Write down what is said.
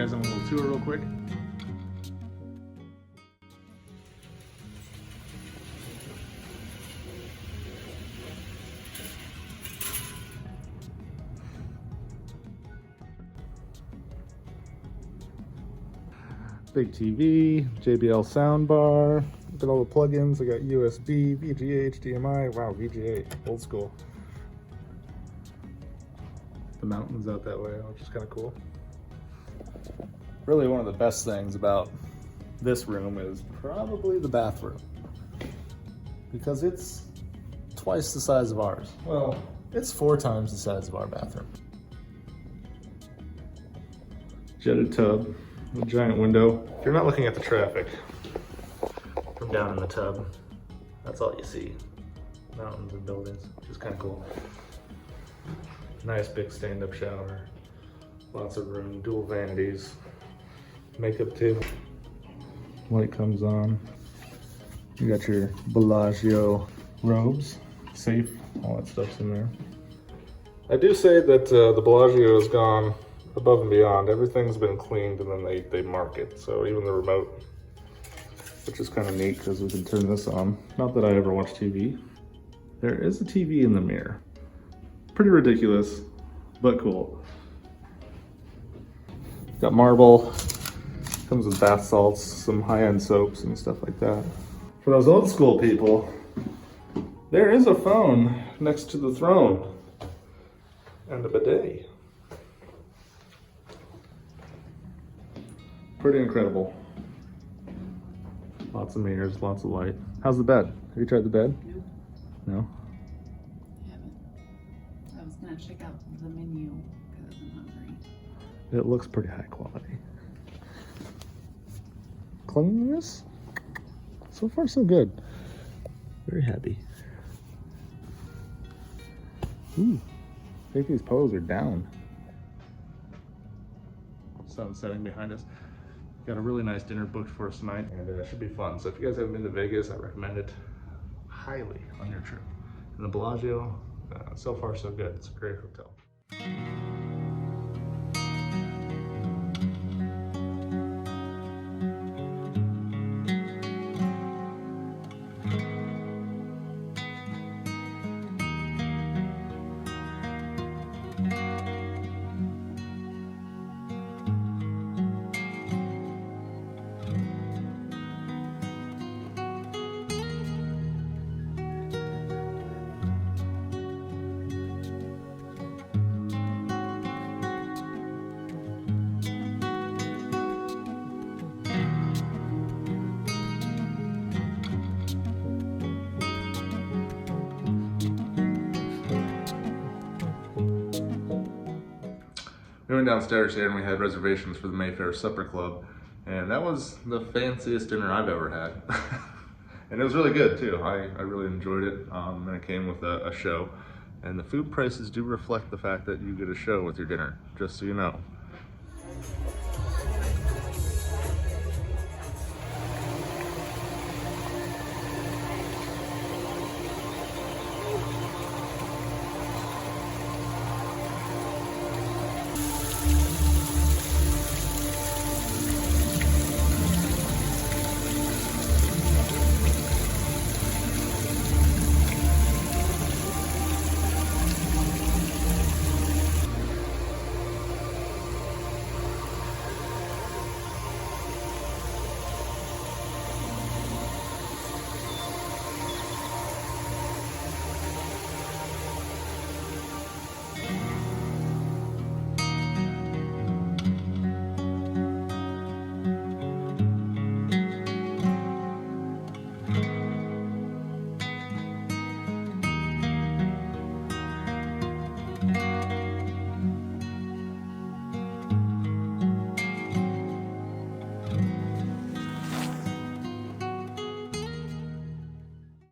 guys on a little tour real quick. Big TV, JBL soundbar. Look at all the plugins. I got USB, VGA, HDMI. Wow, VGA, old school. The mountains out that way, which is kind of cool. Really, one of the best things about this room is probably the bathroom, because it's twice the size of ours. Well, it's 4 times the size of our bathroom. Jetted tub. A giant window. If you're not looking at the traffic from down in the tub, that's all you see. Mountains and buildings, which is kind of cool. Nice big stand-up shower. Lots of room, dual vanities. Makeup table. Light comes on. You got your Bellagio robes, safe, all that stuff's in there. I do say that the Bellagio has gone above and beyond. Everything's been cleaned and then they mark it. So even the remote, which is kind of neat because we can turn this on. Not that I ever watch TV. There is a TV in the mirror. Pretty ridiculous, but cool. Got marble, comes with bath salts, some high-end soaps and stuff like that. For those old school people, there is a phone next to the throne and a bidet. Pretty incredible. Lots of mirrors, lots of light. How's the bed? Have you tried the bed? No. No? I haven't. I was gonna check out the menu because I'm hungry. It looks pretty high quality. Cleanliness? So far so good. Very happy. Ooh, I think these pillows are down. Sun setting behind us. Got a really nice dinner booked for us tonight, and it should be fun. So if you guys haven't been to Vegas, I recommend it highly on your trip. And the Bellagio, so far so good. It's a great hotel. We went downstairs here and we had reservations for the Mayfair Supper Club, and that was the fanciest dinner I've ever had. And it was really good too. I really enjoyed it, and it came with a show. And the food prices do reflect the fact that you get a show with your dinner, just so you know.